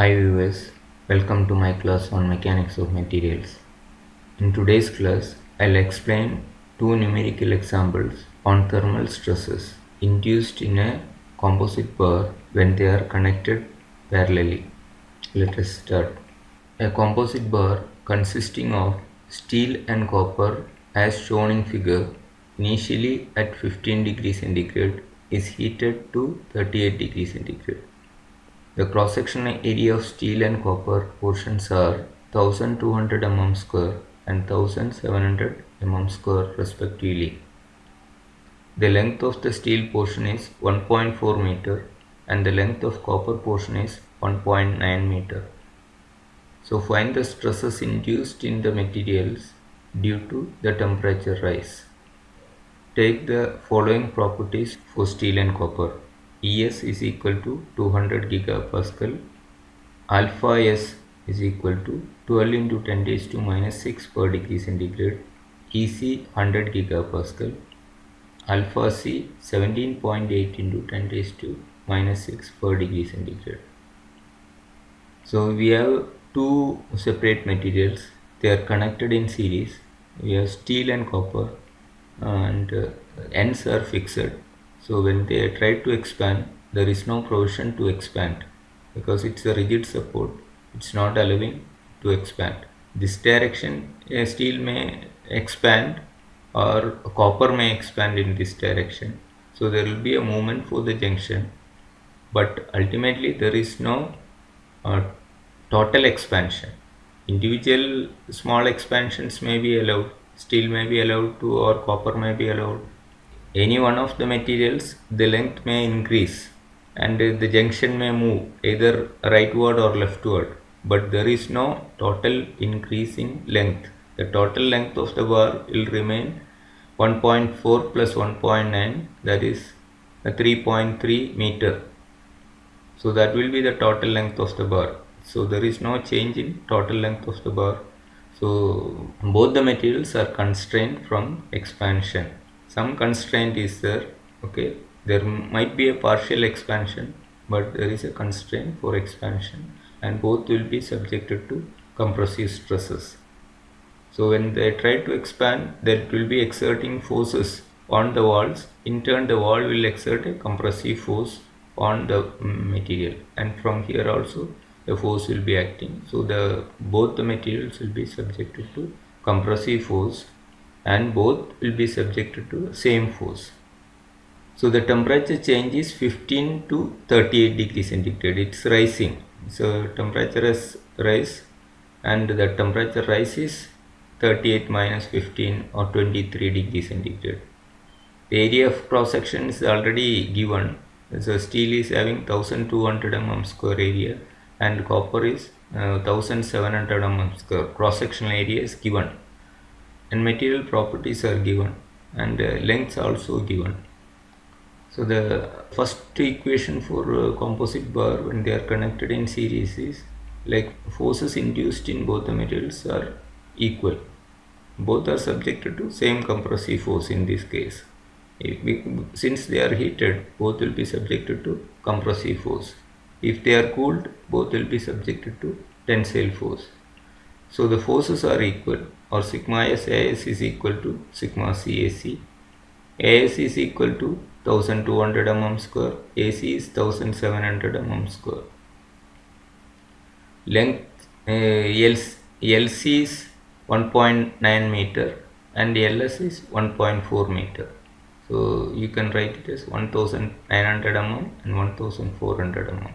Hi viewers, welcome to my class on mechanics of materials. In today's class, I'll explain two numerical examples on thermal stresses induced in a composite bar when they are connected parallelly. Let us start. A composite bar consisting of steel and copper as shown in figure initially at 15 degrees centigrade is heated to 38 degrees centigrade. The cross-sectional area of steel and copper portions are 1200 mm square and 1700 mm square respectively. The length of the steel portion is 1.4 meter and the length of copper portion is 1.9 meter. So find the stresses induced in the materials due to the temperature rise. Take the following properties for steel and copper. ES is equal to 200 gigapascal. Alpha S is equal to 12 into 10 raised to minus 6 per degree centigrade. EC 100 gigapascal. Alpha C 17.8 into 10 raised to minus 6 per degree centigrade. So we have two separate materials. They are connected in series. We have steel and copper and ends are fixed. So when they try to expand, there is no provision to expand because it's a rigid support. It's not allowing to expand. This direction, steel may expand or copper may expand in this direction. So there will be a movement for the junction, but ultimately there is no uh, total expansion. Individual small expansions may be allowed, steel may be allowed to, or copper may be allowed. Any one of the materials, the length may increase and the junction may move either rightward or leftward, but there is no total increase in length. The total length of the bar will remain 1.4 plus 1.9, that is 3.3 meter. So that will be the total length of the bar. So there is no change in total length of the bar. So both the materials are constrained from expansion. Some constraint is there. Okay, there might be a partial expansion, but there is a constraint for expansion, and both will be subjected to compressive stresses. So when they try to expand, that will be exerting forces on the walls. In turn, the wall will exert a compressive force on the material, and from here also the force will be acting. So both the materials will be subjected to compressive force, and both will be subjected to the same force. So the temperature change is 15 to 38 degrees centigrade. It's rising. So temperature has rise, and the temperature rise is 38 minus 15 or 23 degrees centigrade. The area of cross section is already given. So steel is having 1200 mm square area and copper is 1700 mm square. Cross sectional area is given, and material properties are given, and lengths also given. So the first equation for composite bar when they are connected in series is like forces induced in both the materials are equal. Both are subjected to same compressive force in this case. Since they are heated, both will be subjected to compressive force. If they are cooled, both will be subjected to tensile force. So the forces are equal, or sigma S AS is equal to sigma C AC. AS is equal to 1200 mm square, AC is 1700 mm square. Length LC is 1.9 meter and LS is 1.4 meter. So you can write it as 1900 mm and 1400 mm.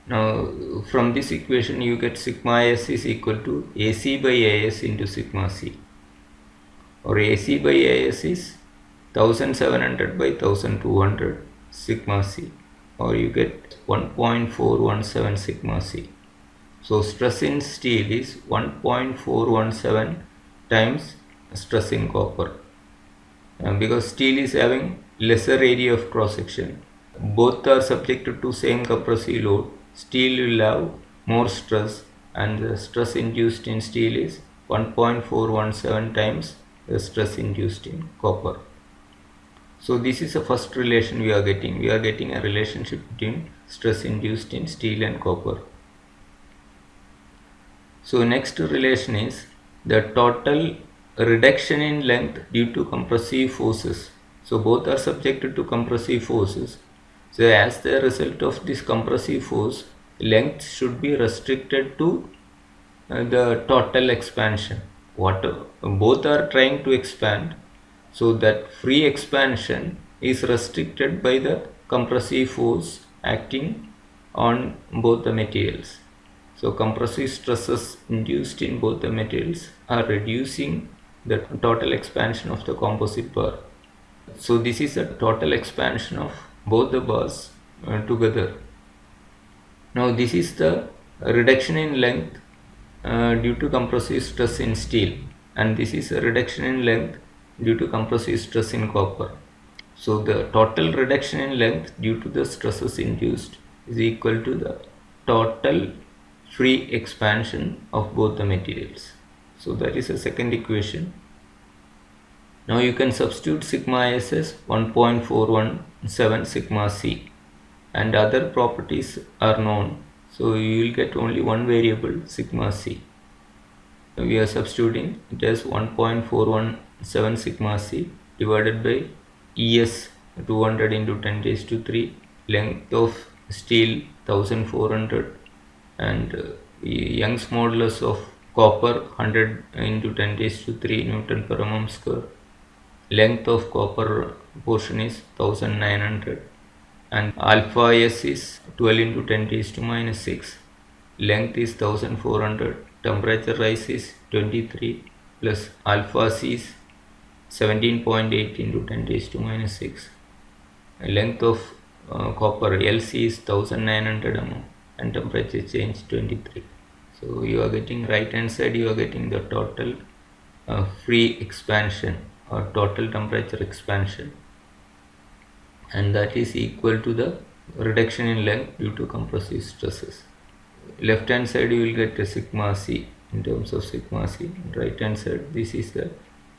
Now from this equation you get sigma S is equal to AC by AS into sigma C, or AC by AS is 1700 by 1200 sigma C, or you get 1.417 sigma C. So stress in steel is 1.417 times stress in copper. Because steel is having lesser area of cross section, both are subjected to same compressive load. Steel will have more stress, and the stress induced in steel is 1.417 times the stress induced in copper. So this is the first relation we are getting. We are getting a relationship between stress induced in steel and copper. So next relation is the total reduction in length due to compressive forces. So both are subjected to compressive forces. So as the result of this compressive force, length should be restricted to the total expansion. Both are trying to expand, so that free expansion is restricted by the compressive force acting on both the materials. So compressive stresses induced in both the materials are reducing the total expansion of the composite bar. So this is a total expansion of both the bars together. Now this is the reduction in length due to compressive stress in steel, and this is a reduction in length due to compressive stress in copper. So the total reduction in length due to the stresses induced is equal to the total free expansion of both the materials. So that is the second equation. Now you can substitute sigma s as 1.417 sigma c, and other properties are known. So you will get only one variable, sigma c. We are substituting it as 1.417 sigma c divided by ES 200 into 10 raised to 3, length of steel 1400, and Young's modulus of copper 100 into 10 raised to 3 Newton per mm square. Length of copper portion is 1900, and alpha s is 12 into 10 raised to minus 6. Length is 1400, temperature rise is 23, plus alpha c is 17.8 into 10 raised to minus 6. Length of copper LC is 1900 mm, and temperature change 23. So you are getting right hand side, you are getting the total free expansion or total temperature expansion, and that is equal to the reduction in length due to compressive stresses. Left hand side you will get a sigma c in terms of sigma c, right hand side this is the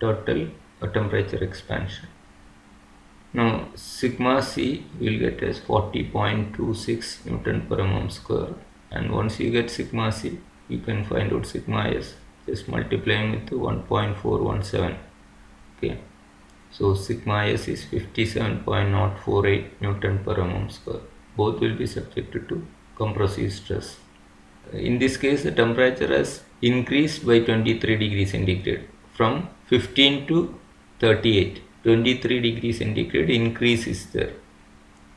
total temperature expansion. Now sigma c you will get as 40.26 Newton per mm square, and once you get sigma c you can find out sigma s just multiplying with 1.417. Okay, so sigma s is 57.048 Newton per mm square. Both will be subjected to compressive stress. In this case, the temperature has increased by 23 degrees centigrade from 15 to 38. 23 degrees centigrade increase is there.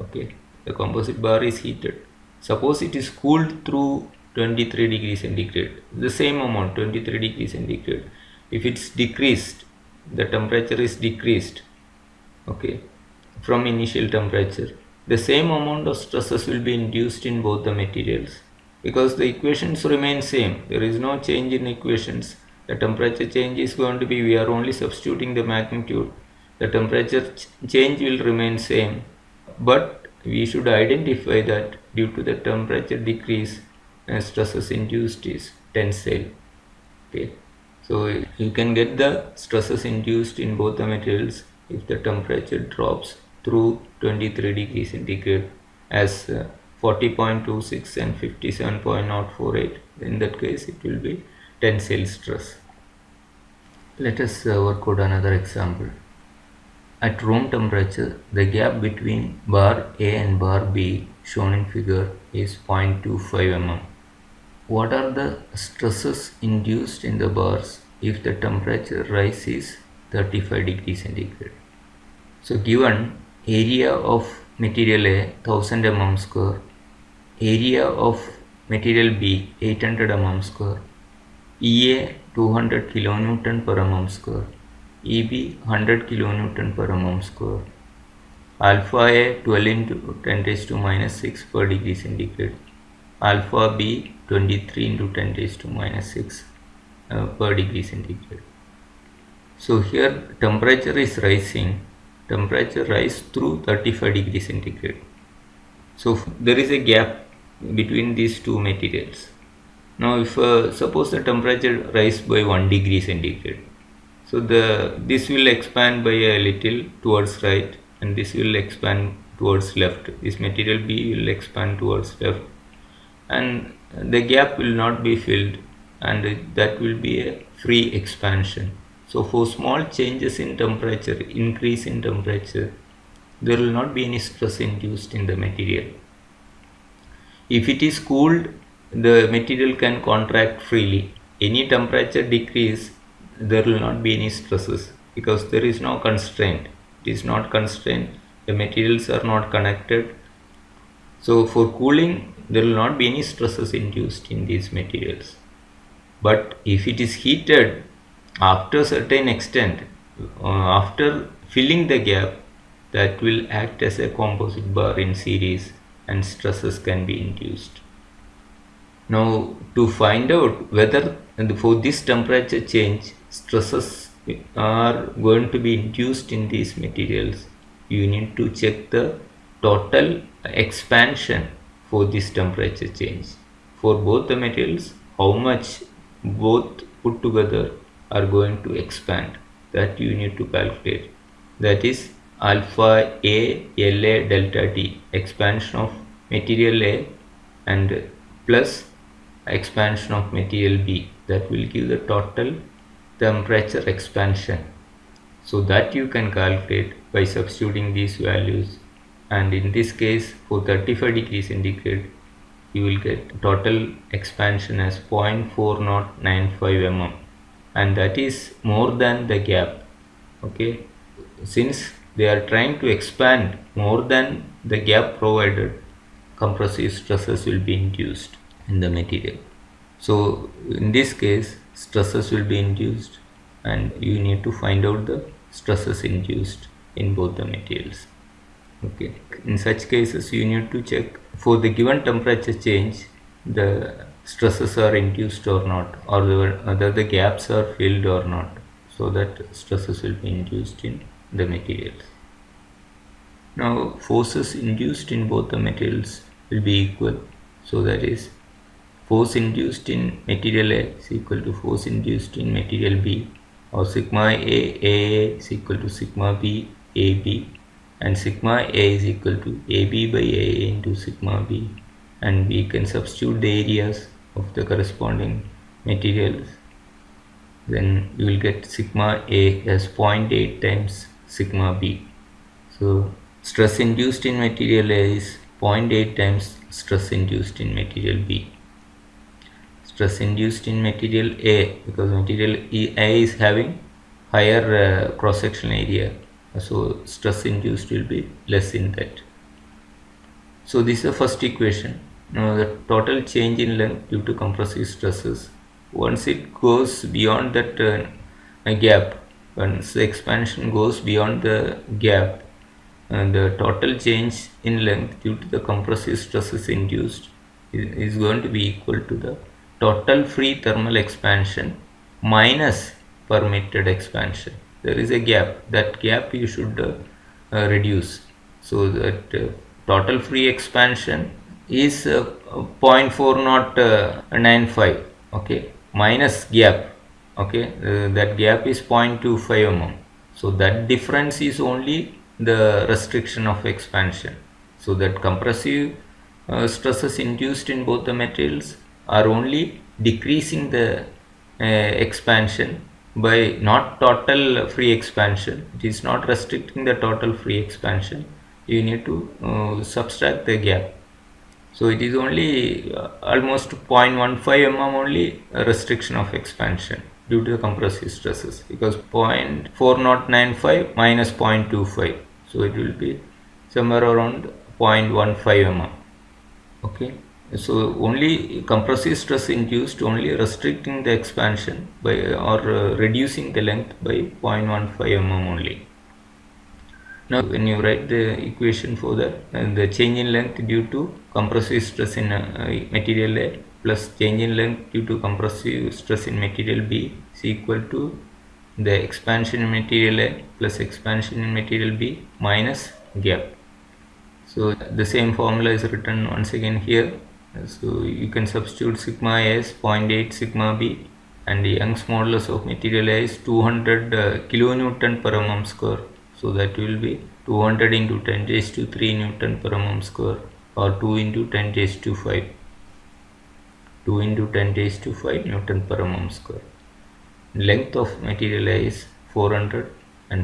Okay, the composite bar is heated. Suppose it is cooled through 23 degrees centigrade, the same amount 23 degrees centigrade. If it's decreased, the temperature is decreased, okay, from initial temperature, the same amount of stresses will be induced in both the materials, because the equations remain same. There is no change in equations. The temperature change is going to be, we are only substituting the magnitude. The temperature change will remain same, but we should identify that due to the temperature decrease, stresses induced is tensile. Okay, so you can get the stresses induced in both the materials if the temperature drops through 23 degrees centigrade as 40.26 and 57.048. In that case it will be tensile stress. Let us work out another example. At room temperature, the gap between bar A and bar B shown in figure is 0.25 mm. What are the stresses induced in the bars if the temperature rise is 35 degrees centigrade? So given area of material A 1000 mm square, area of material B 800 mm square, EA 200 kilonewton per mm square, EB 100 kilonewton per mm square, alpha A 12 into 10 raised to minus 6 per degree centigrade, alpha B 23 into 10 raised to minus 6 per degree centigrade. So here temperature is rising, temperature rise through 35 degree centigrade. So there is a gap between these two materials. Now if suppose the temperature rise by 1 degree centigrade, so this will expand by a little towards right, and this will expand towards left. This material B will expand towards left, and the gap will not be filled. and that will be a free expansion. So for small changes in temperature, increase in temperature, there will not be any stress induced in the material. If it is cooled, the material can contract freely. Any temperature decrease, there will not be any stresses because there is no constraint. It is not constrained. The materials are not connected. So for cooling, there will not be any stresses induced in these materials. But if it is heated after a certain extent, after filling the gap, that will act as a composite bar in series and stresses can be induced. Now to find out whether for this temperature change stresses are going to be induced in these materials, you need to check the total expansion for this temperature change. For both the materials, how much both put together are going to expand, that you need to calculate. That is alpha A LA delta T, expansion of material A and plus expansion of material B, that will give the total temperature expansion. So that you can calculate by substituting these values, and in this case for 35 degrees centigrade you will get total expansion as 0.4095 mm, and that is more than the gap. Okay, since they are trying to expand more than the gap provided, compressive stresses will be induced in the material. So in this case stresses will be induced and you need to find out the stresses induced in both the materials. Okay, in such cases you need to check for the given temperature change the stresses are induced or not, or whether the gaps are filled or not, so that stresses will be induced in the materials. Now forces induced in both the materials will be equal, so that is force induced in material A is equal to force induced in material B, or sigma A is equal to sigma B AB, and sigma A is equal to AB by AA into sigma B, and we can substitute the areas of the corresponding materials. Then you will get sigma A as 0.8 times sigma B. So stress induced in material A is 0.8 times stress induced in material B. Stress induced in material A, because material A is having higher cross-sectional area, so stress induced will be less in that. So this is the first equation. Now the total change in length due to compressive stresses, once it goes beyond that gap, once the expansion goes beyond the gap, and the total change in length due to the compressive stresses induced is going to be equal to the total free thermal expansion minus permitted expansion. There is a gap, that gap you should reduce, so that total free expansion is 0.4095, okay, minus gap, okay, that gap is 0.25 mm, so that difference is only the restriction of expansion. So that compressive stresses induced in both the materials are only decreasing the expansion by not total free expansion. It is not restricting the total free expansion. You need to subtract the gap. So it is only almost 0.15 mm only restriction of expansion due to the compressive stresses, because 0.4095 minus 0.25, so it will be somewhere around 0.15 mm. Okay, so only compressive stress induced only restricting the expansion by or reducing the length by 0.15 mm only. Now when you write the equation for the change in length due to compressive stress in material A plus change in length due to compressive stress in material B is equal to the expansion in material A plus expansion in material B minus gap. So the same formula is written once again here. So you can substitute sigma A as 0.8 sigma B, and the Young's modulus of material A is 200 kilonewton per mm square. So that will be 200 into 10 raised to 3 Newton per mm square, or 2 into 10 raised to 5. 2 into 10 raised to 5 Newton per mm square. Length of material is 400 and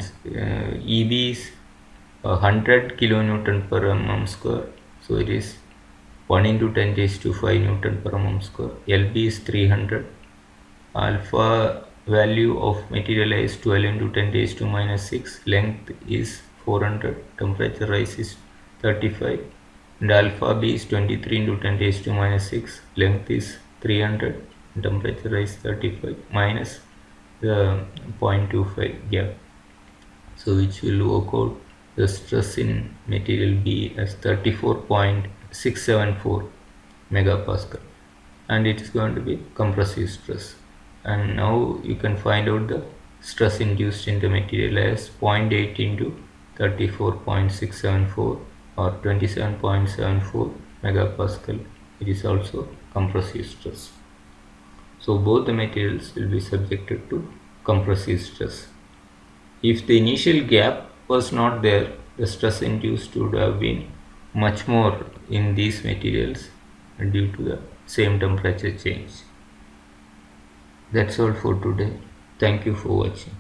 EB is 100 kilonewton per mm square. So it is 1 into 10 raised to 5 Newton per mm square. LB is 300. Alpha value of material is 12 into 10 raised to minus 6. Length is 400. Temperature rise is 35. And alpha B is 23 into 10 raised to minus 6. Length is 300. Temperature rise 35 minus the 0.25 gap. So which will work out the stress in material B as 34.674 megapascal, and it is going to be compressive stress. And now you can find out the stress induced in the material as 0.8 into 34.674 or 27.74 megapascal. It is also compressive stress. So both the materials will be subjected to compressive stress. If the initial gap was not there, the stress induced would have been much more in these materials due to the same temperature change. That's all for today. Thank you for watching.